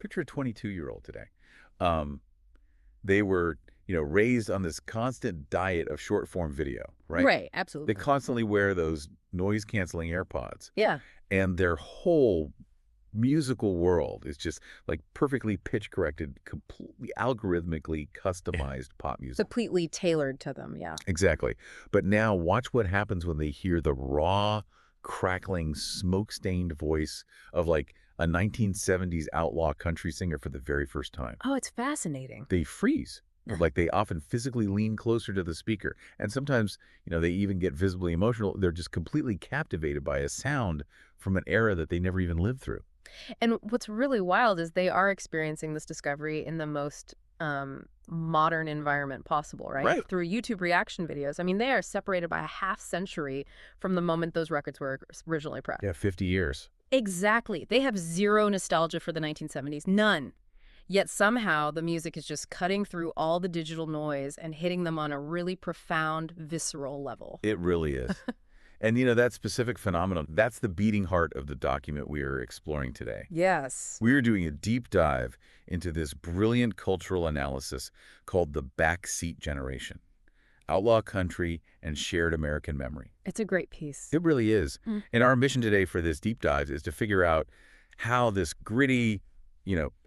picture a 22-year-old today. Um, they were, raised on this constant diet of short-form video, right? Right, They absolutely. constantly wear those noise-canceling AirPods, Yeah. and their whole musical world is just like perfectly pitch-corrected, completely algorithmically customized pop music. Completely tailored to them, yeah. Exactly. But now watch what happens when they hear the raw, crackling, smoke-stained voice of like a 1970s outlaw country singer for the very first time. Oh, it's fascinating. They freeze. Like they often physically lean closer to the speaker. And sometimes, they even get visibly emotional. They're just completely captivated by a sound from an era that they never even lived through. And what's really wild is they are experiencing this discovery in the most modern environment possible, right? Right. Through YouTube reaction videos. I mean, they are separated by a half century from the moment those records were originally pressed. Yeah, 50 years. Exactly. They have zero nostalgia for the 1970s. None. Yet somehow the music is just cutting through all the digital noise and hitting them on a really profound, visceral level. It really is. And, that specific phenomenon, that's the beating heart of the document we are exploring today. Yes. We are doing a deep dive into this brilliant cultural analysis called the Backseat Generation, Outlaw Country and Shared American Memory. It's a great piece. It really is. Mm. And our mission today for this deep dive is to figure out how this gritty,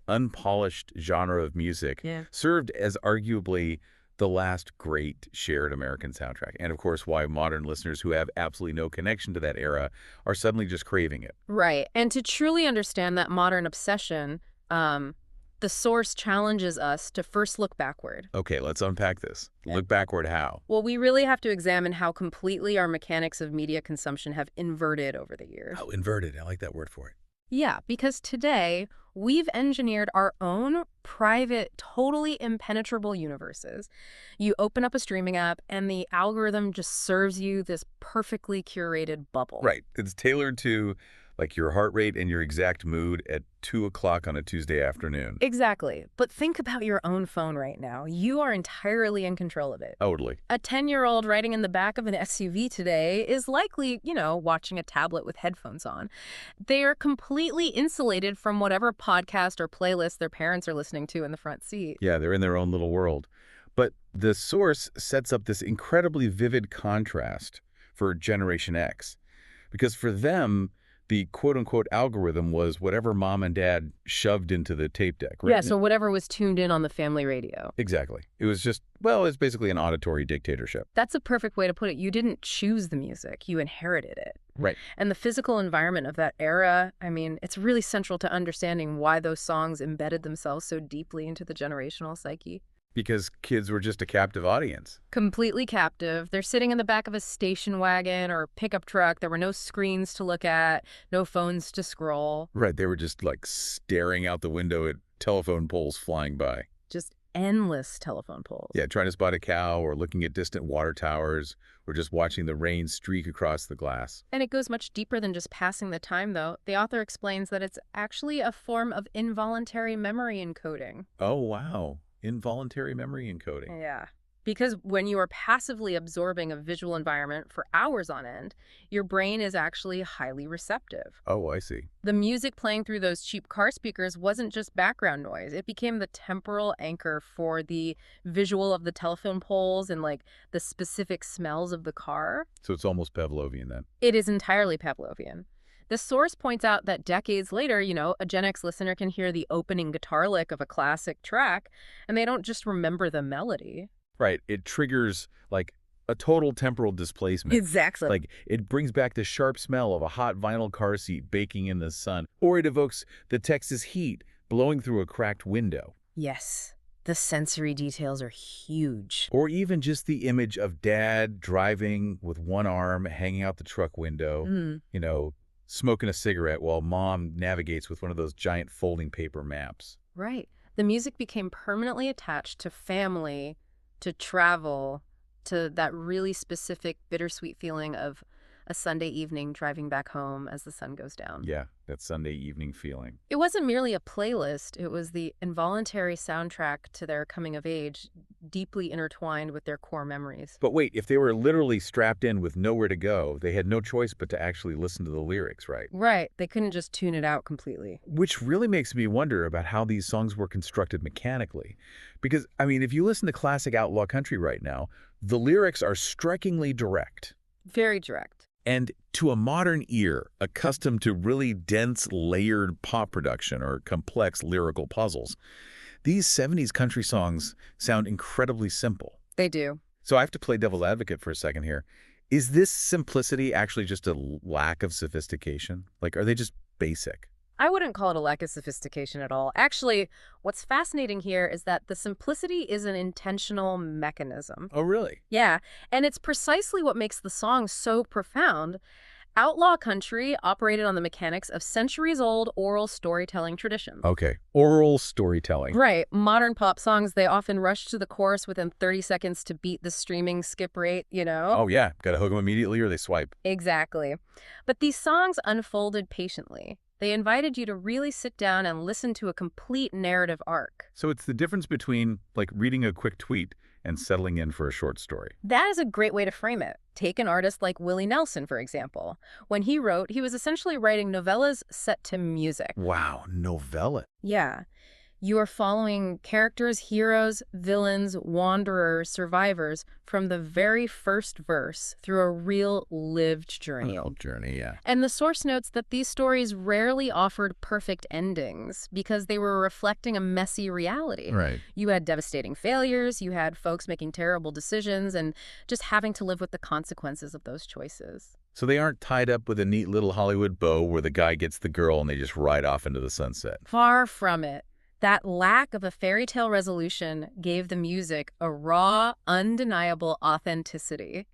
unpolished genre of music Yeah. served as arguably the last great shared American soundtrack. And of course, why modern listeners who have absolutely no connection to that era are suddenly just craving it. Right. And to truly understand that modern obsession, the source challenges us to first look backward. Okay, let's unpack this. Look backward how? Well, we really have to examine how completely our mechanics of media consumption have inverted over the years. Oh, inverted. I like that word for it. Yeah, because today we've engineered our own private, totally impenetrable universes. You open up a streaming app and the algorithm just serves you this perfectly curated bubble. Right. It's tailored to like your heart rate and your exact mood at 2 o'clock on a Tuesday afternoon. Exactly. But think about your own phone right now. You are entirely in control of it. Totally. A 10-year-old riding in the back of an SUV today is likely, watching a tablet with headphones on. They are completely insulated from whatever podcast or playlist their parents are listening to in the front seat. Yeah, they're in their own little world. But the source sets up this incredibly vivid contrast for Generation X. Because for them, the quote-unquote algorithm was whatever mom and dad shoved into the tape deck. Right? Yeah, so whatever was tuned in on the family radio. Exactly. It was just, well, it's basically an auditory dictatorship. That's a perfect way to put it. You didn't choose the music. You inherited it. Right. And the physical environment of that era, I mean, it's really central to understanding why those songs embedded themselves so deeply into the generational psyche. Because kids were just a captive audience. Completely captive. They're sitting in the back of a station wagon or pickup truck. There were no screens to look at, no phones to scroll. Right. They were just like staring out the window at telephone poles flying by. Just endless telephone poles. Yeah, trying to spot a cow or looking at distant water towers or just watching the rain streak across the glass. And it goes much deeper than just passing the time, though. The author explains that it's actually a form of involuntary memory encoding. Oh, wow. Involuntary memory encoding. Yeah. Because when you are passively absorbing a visual environment for hours on end, your brain is actually highly receptive. Oh, I see. The music playing through those cheap car speakers wasn't just background noise. It became the temporal anchor for the visual of the telephone poles and like the specific smells of the car. So it's almost Pavlovian then. It is entirely Pavlovian. The source points out that decades later, a Gen X listener can hear the opening guitar lick of a classic track, and they don't just remember the melody. Right. It triggers like a total temporal displacement. Exactly. Like it brings back the sharp smell of a hot vinyl car seat baking in the sun, or it evokes the Texas heat blowing through a cracked window. Yes. The sensory details are huge. Or even just the image of dad driving with one arm hanging out the truck window, smoking a cigarette while mom navigates with one of those giant folding paper maps. Right. The music became permanently attached to family, to travel, to that really specific bittersweet feeling of a Sunday evening driving back home as the sun goes down. Yeah, that Sunday evening feeling. It wasn't merely a playlist. It was the involuntary soundtrack to their coming of age, deeply intertwined with their core memories. But wait, if they were literally strapped in with nowhere to go, they had no choice but to actually listen to the lyrics, right? Right. They couldn't just tune it out completely. Which really makes me wonder about how these songs were constructed mechanically. Because, I mean, if you listen to classic outlaw country right now, the lyrics are strikingly direct. Very direct. And to a modern ear, accustomed to really dense, layered pop production or complex lyrical puzzles, these 70s country songs sound incredibly simple. They do. So I have to play devil's advocate for a second here. Is this simplicity actually just a lack of sophistication? Like, are they just basic? I wouldn't call it a lack of sophistication at all. Actually, what's fascinating here is that the simplicity is an intentional mechanism. Oh, really? Yeah, and it's precisely what makes the song so profound. Outlaw Country operated on the mechanics of centuries-old oral storytelling traditions. Okay. Oral storytelling. Right. Modern pop songs, they often rush to the chorus within 30 seconds to beat the streaming skip rate, you know? Oh, yeah. Got to hook them immediately or they swipe. Exactly. But these songs unfolded patiently. They invited you to really sit down and listen to a complete narrative arc. So it's the difference between, like, reading a quick tweet and settling in for a short story. That is a great way to frame it. Take an artist like Willie Nelson, for example. When he wrote, he was essentially writing novellas set to music. Wow, novella. Yeah. You are following characters, heroes, villains, wanderers, survivors from the very first verse through a real lived journey. Yeah. And the source notes that these stories rarely offered perfect endings because they were reflecting a messy reality. Right. You had devastating failures, you had folks making terrible decisions, and just having to live with the consequences of those choices. So they aren't tied up with a neat little Hollywood bow where the guy gets the girl and they just ride off into the sunset. Far from it. That lack of a fairy tale resolution gave the music a raw, undeniable authenticity.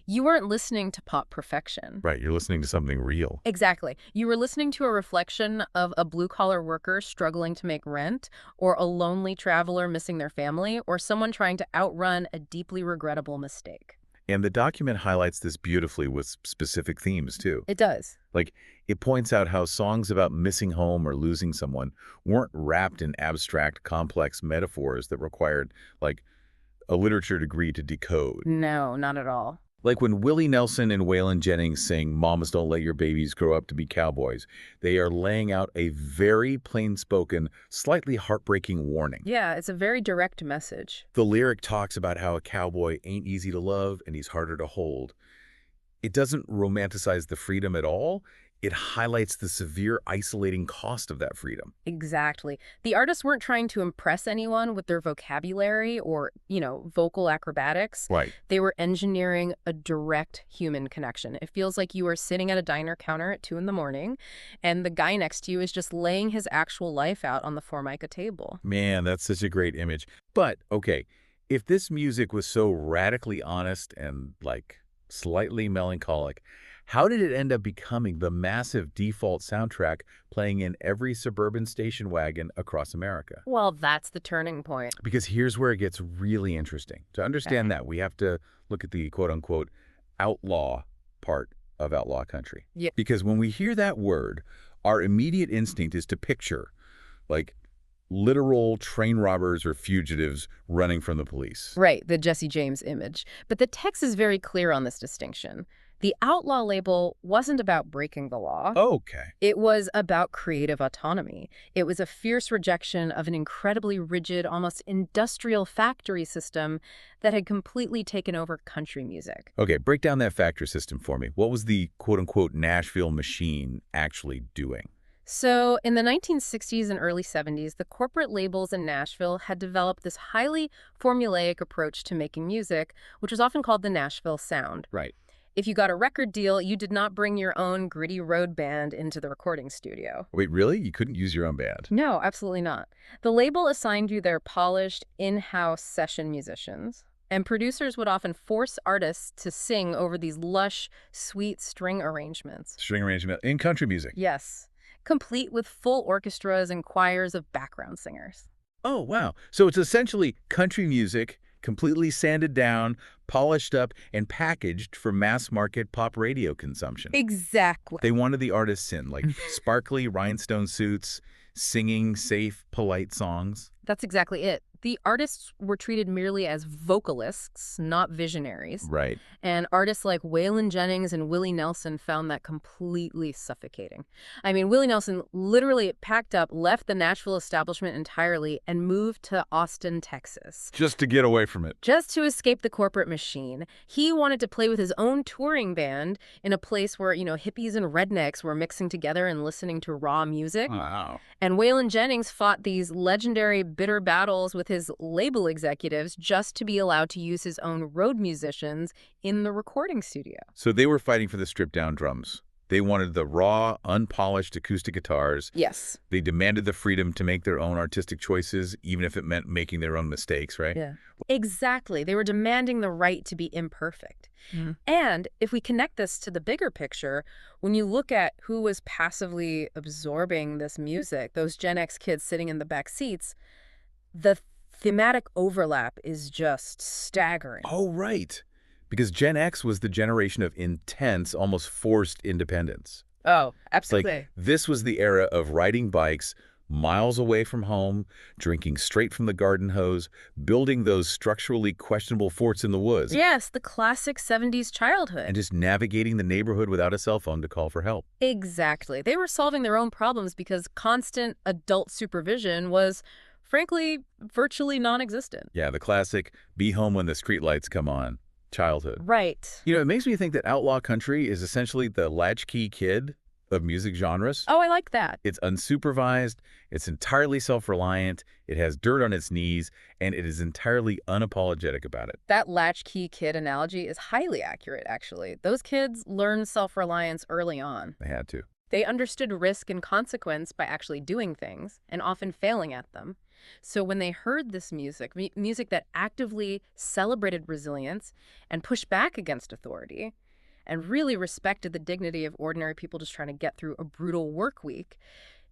You weren't listening to pop perfection. Right, you're listening to something real. Exactly. You were listening to a reflection of a blue-collar worker struggling to make rent, or a lonely traveler missing their family, or someone trying to outrun a deeply regrettable mistake. And the document highlights this beautifully with specific themes, too. It does. Like, it points out how songs about missing home or losing someone weren't wrapped in abstract, complex metaphors that required, like, a literature degree to decode. No, not at all. Like when Willie Nelson and Waylon Jennings sing "Mamas Don't Let Your Babies Grow Up to Be Cowboys," they are laying out a very plain-spoken, slightly heartbreaking warning. Yeah, it's a very direct message. The lyric talks about how a cowboy ain't easy to love and he's harder to hold. It doesn't romanticize the freedom at all. It highlights the severe isolating cost of that freedom. Exactly. The artists weren't trying to impress anyone with their vocabulary or, vocal acrobatics. Right. They were engineering a direct human connection. It feels like you are sitting at a diner counter at 2 a.m, and the guy next to you is just laying his actual life out on the Formica table. Man, that's such a great image. But, okay, if this music was so radically honest and, like, slightly melancholic, how did it end up becoming the massive default soundtrack playing in every suburban station wagon across America? Well, that's the turning point. Because here's where it gets really interesting. To understand that, we have to look at the quote-unquote outlaw part of Outlaw Country. Yeah. Because when we hear that word, our immediate instinct is to picture, like, literal train robbers or fugitives running from the police. Right, the Jesse James image. But the text is very clear on this distinction. The outlaw label wasn't about breaking the law. Okay. It was about creative autonomy. It was a fierce rejection of an incredibly rigid, almost industrial factory system that had completely taken over country music. Okay, break down that factory system for me. What was the quote-unquote Nashville machine actually doing? So in the 1960s and early 70s, the corporate labels in Nashville had developed this highly formulaic approach to making music, which was often called the Nashville sound. Right. If you got a record deal, you did not bring your own gritty road band into the recording studio. Wait, really? You couldn't use your own band? No, absolutely not. The label assigned you their polished, in-house session musicians, and producers would often force artists to sing over these lush, sweet string arrangements. String arrangement in country music? Yes, complete with full orchestras and choirs of background singers. Oh, wow. So it's essentially country music, completely sanded down, polished up, and packaged for mass-market pop radio consumption. Exactly. They wanted the artists in, like, sparkly rhinestone suits, singing safe, polite songs. That's exactly it. The artists were treated merely as vocalists, not visionaries. Right. And artists like Waylon Jennings and Willie Nelson found that completely suffocating. I mean, Willie Nelson literally packed up, left the Nashville establishment entirely, and moved to Austin, Texas. Just to get away from it. Just to escape the corporate machine. He wanted to play with his own touring band in a place where, hippies and rednecks were mixing together and listening to raw music. Wow. And Waylon Jennings fought these legendary bitter battles with his label executives just to be allowed to use his own road musicians in the recording studio. So they were fighting for the stripped-down drums. They wanted the raw, unpolished acoustic guitars. Yes. They demanded the freedom to make their own artistic choices, even if it meant making their own mistakes, right? Yeah. Exactly. They were demanding the right to be imperfect. And if we connect this to the bigger picture, when you look at who was passively absorbing this music, those Gen X kids sitting in the back seats, the thematic overlap is just staggering. Oh, right. Because Gen X was the generation of intense, almost forced independence. Oh, It's absolutely. like this was the era of riding bikes miles away from home, drinking straight from the garden hose, building those structurally questionable forts in the woods. Yes, the classic 70s childhood. And just navigating the neighborhood without a cell phone to call for help. Exactly. They were solving their own problems because constant adult supervision was, frankly, virtually non-existent. Yeah, the classic, be home when the streetlights come on, childhood. Right. It makes me think that Outlaw Country is essentially the latchkey kid of music genres. Oh, I like that. It's unsupervised, it's entirely self-reliant, it has dirt on its knees, and it is entirely unapologetic about it. That latchkey kid analogy is highly accurate, actually. Those kids learned self-reliance early on. They had to. They understood risk and consequence by actually doing things and often failing at them. So when they heard this music, music that actively celebrated resilience and pushed back against authority and really respected the dignity of ordinary people just trying to get through a brutal work week,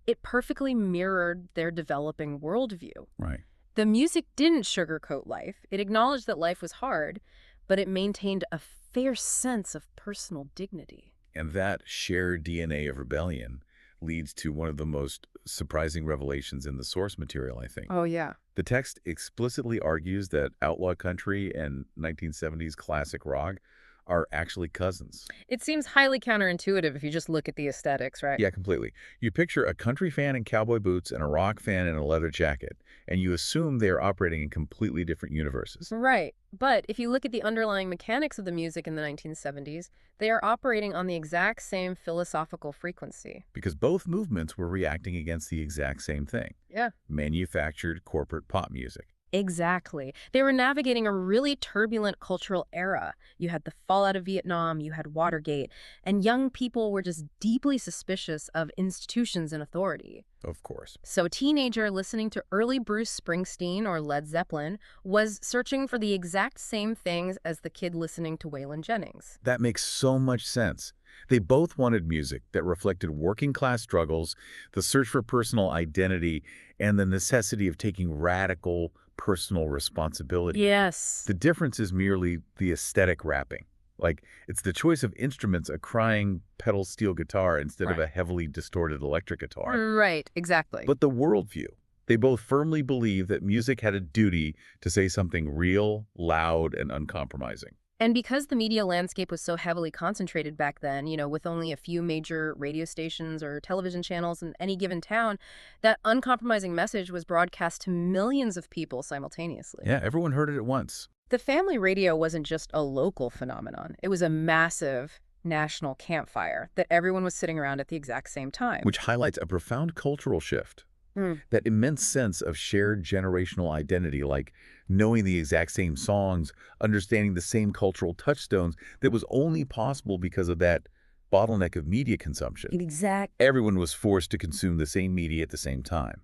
it perfectly mirrored their developing worldview. Right. The music didn't sugarcoat life. It acknowledged that life was hard, but it maintained a fair sense of personal dignity. And that shared DNA of rebellion leads to one of the most surprising revelations in the source material, I think. Oh, yeah. The text explicitly argues that outlaw country and 1970s classic rock are actually cousins. It seems highly counterintuitive if you just look at the aesthetics, right? Yeah, completely. You picture a country fan in cowboy boots and a rock fan in a leather jacket, and you assume they are operating in completely different universes. Right. But if you look at the underlying mechanics of the music in the 1970s, they are operating on the exact same philosophical frequency. Because both movements were reacting against the exact same thing. Yeah. Manufactured corporate pop music. Exactly. They were navigating a really turbulent cultural era. You had the fallout of Vietnam, you had Watergate, and young people were just deeply suspicious of institutions and authority. Of course. So a teenager listening to early Bruce Springsteen or Led Zeppelin was searching for the exact same things as the kid listening to Waylon Jennings. That makes so much sense. They both wanted music that reflected working-class struggles, the search for personal identity, and the necessity of taking radical personal responsibility. Yes. The difference is merely the aesthetic wrapping. Like, it's the choice of instruments, a crying pedal steel guitar instead of Right. a heavily distorted electric guitar. Right, exactly. But the worldview. They both firmly believe that music had a duty to say something real, loud, and uncompromising. And because the media landscape was so heavily concentrated back then, with only a few major radio stations or television channels in any given town, that uncompromising message was broadcast to millions of people simultaneously. Yeah, everyone heard it at once. The family radio wasn't just a local phenomenon. It was a massive national campfire that everyone was sitting around at the exact same time. Which highlights a profound cultural shift. Mm. That immense sense of shared generational identity, like knowing the exact same songs, understanding the same cultural touchstones, that was only possible because of that bottleneck of media consumption. Exactly. Everyone was forced to consume the same media at the same time.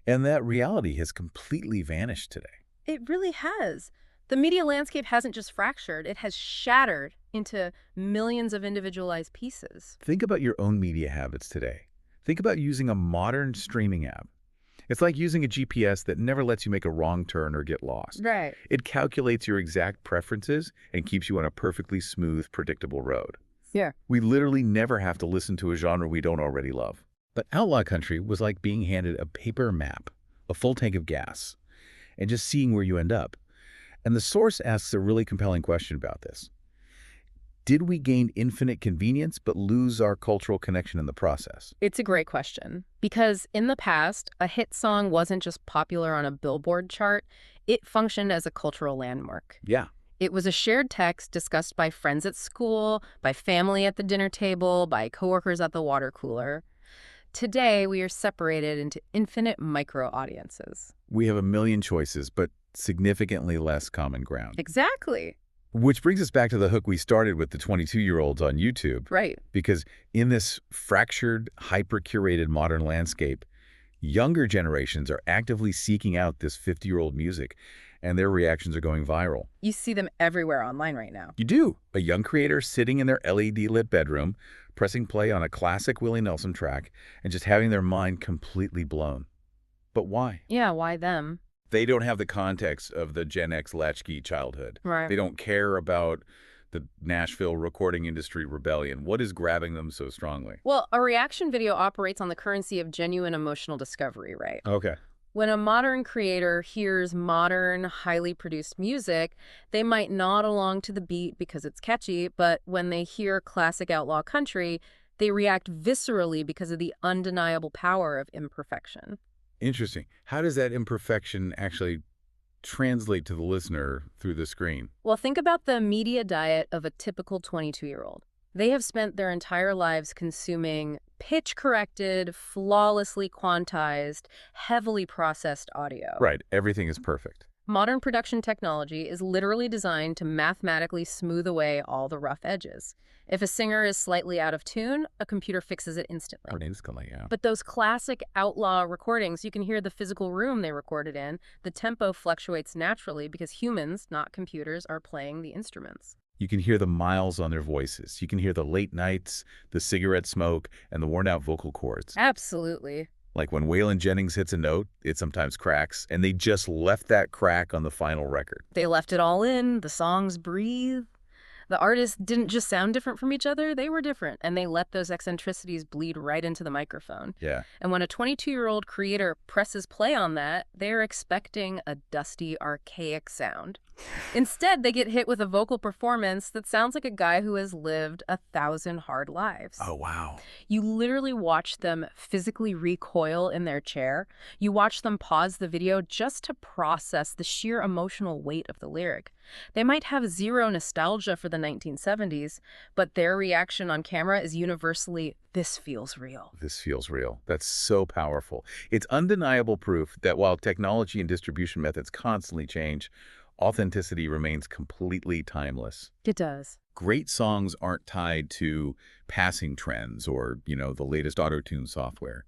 And that reality has completely vanished today. It really has. The media landscape hasn't just fractured, it has shattered into millions of individualized pieces. Think about your own media habits today. Think about using a modern streaming app. It's like using a GPS that never lets you make a wrong turn or get lost. Right. It calculates your exact preferences and keeps you on a perfectly smooth, predictable road. Yeah. We literally never have to listen to a genre we don't already love. But Outlaw Country was like being handed a paper map, a full tank of gas. and just seeing where you end up. And the source asks a really compelling question about this. Did we gain infinite convenience but lose our cultural connection in the process? It's a great question, because in the past, a hit song wasn't just popular on a Billboard chart, it functioned as a cultural landmark. Yeah. It was a shared text discussed by friends at school, by family at the dinner table, by coworkers at the water cooler. Today, we are separated into infinite micro-audiences. We have a million choices, but significantly less common ground. Exactly. Which brings us back to the hook we started with the 22-year-olds on YouTube. Right. Because in this fractured, hyper-curated modern landscape, younger generations are actively seeking out this 50-year-old music, and their reactions are going viral. You see them everywhere online right now. You do. A young creator sitting in their LED-lit bedroom, pressing play on a classic Willie Nelson track, and just having their mind completely blown. But why? Yeah, why them? They don't have the context of the Gen X latchkey childhood. Right. They don't care about the Nashville recording industry rebellion. What is grabbing them so strongly? Well, a reaction video operates on the currency of genuine emotional discovery, right? Okay. When a modern creator hears modern, highly produced music, they might nod along to the beat because it's catchy, but when they hear classic outlaw country, they react viscerally because of the undeniable power of imperfection. Interesting. How does that imperfection actually translate to the listener through the screen? Well, think about the media diet of a typical 22-year-old. They have spent their entire lives consuming pitch-corrected, flawlessly quantized, heavily processed audio. Right. Everything is perfect. Modern production technology is literally designed to mathematically smooth away all the rough edges. If a singer is slightly out of tune, a computer fixes it instantly. But those classic outlaw recordings, you can hear the physical room they recorded in. The tempo fluctuates naturally because humans, not computers, are playing the instruments. You can hear the miles on their voices. You can hear the late nights, the cigarette smoke, and the worn-out vocal cords. Absolutely. Like when Waylon Jennings hits a note, it sometimes cracks, and they just left that crack on the final record. They left it all in. The songs breathe. The artists didn't just sound different from each other, they were different, and they let those eccentricities bleed right into the microphone. Yeah. And when a 22-year-old creator presses play on that, they're expecting a dusty, archaic sound. Instead, they get hit with a vocal performance that sounds like a guy who has lived 1,000 hard lives. Oh, wow. You literally watch them physically recoil in their chair. You watch them pause the video just to process the sheer emotional weight of the lyric. They might have zero nostalgia for the 1970s, but their reaction on camera is universally, "This feels real." This feels real. That's so powerful. It's undeniable proof that while technology and distribution methods constantly change, authenticity remains completely timeless. It does. Great songs aren't tied to passing trends or, the latest auto-tune software.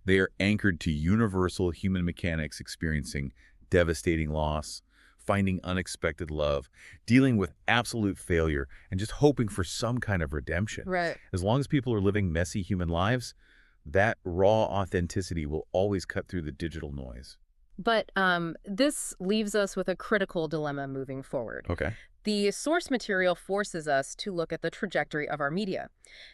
They are anchored to universal human mechanics experiencing devastating loss, finding unexpected love, dealing with absolute failure, and just hoping for some kind of redemption. Right. As long as people are living messy human lives, that raw authenticity will always cut through the digital noise. But this leaves us with a critical dilemma moving forward. Okay. The source material forces us to look at the trajectory of our media.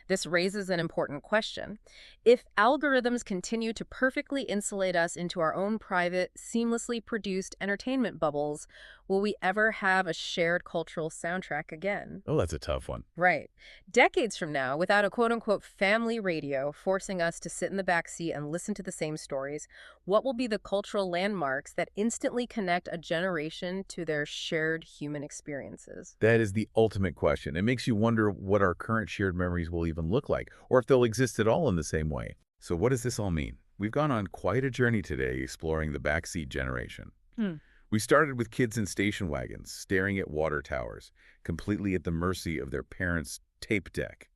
This raises an important question. If algorithms continue to perfectly insulate us into our own private, seamlessly produced entertainment bubbles, will we ever have a shared cultural soundtrack again? Oh, that's a tough one. Right. Decades from now, without a quote-unquote family radio forcing us to sit in the backseat and listen to the same stories, what will be the cultural landmarks that instantly connect a generation to their shared human experiences? That is the ultimate question. It makes you wonder what our current shared memories will even look like, or if they'll exist at all in the same way. So what does this all mean? We've gone on quite a journey today exploring the backseat generation. We started with kids in station wagons, staring at water towers, completely at the mercy of their parents' tape deck,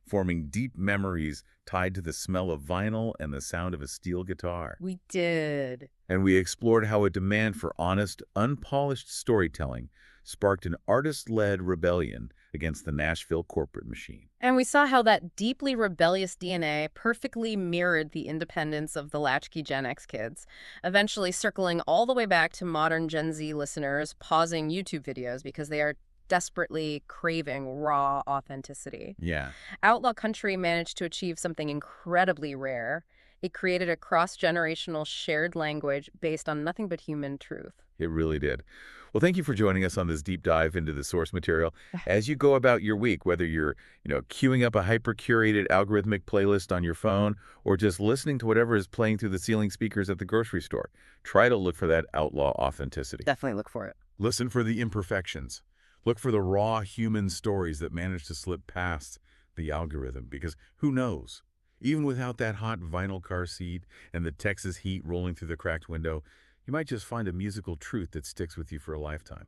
forming deep memories tied to the smell of vinyl and the sound of a steel guitar. We did. And we explored how a demand for honest, unpolished storytelling sparked an artist-led rebellion against the Nashville corporate machine. And we saw how that deeply rebellious DNA perfectly mirrored the independence of the latchkey Gen X kids, eventually circling all the way back to modern Gen Z listeners pausing YouTube videos because they are desperately craving raw authenticity. Yeah. Outlaw Country managed to achieve something incredibly rare. It created a cross-generational shared language based on nothing but human truth. It really did. Well, thank you for joining us on this deep dive into the source material. As you go about your week, whether you're, queuing up a hyper-curated algorithmic playlist on your phone or just listening to whatever is playing through the ceiling speakers at the grocery store, try to look for that outlaw authenticity. Definitely look for it. Listen for the imperfections. Look for the raw human stories that manage to slip past the algorithm, because who knows? Even without that hot vinyl car seat and the Texas heat rolling through the cracked window, you might just find a musical truth that sticks with you for a lifetime.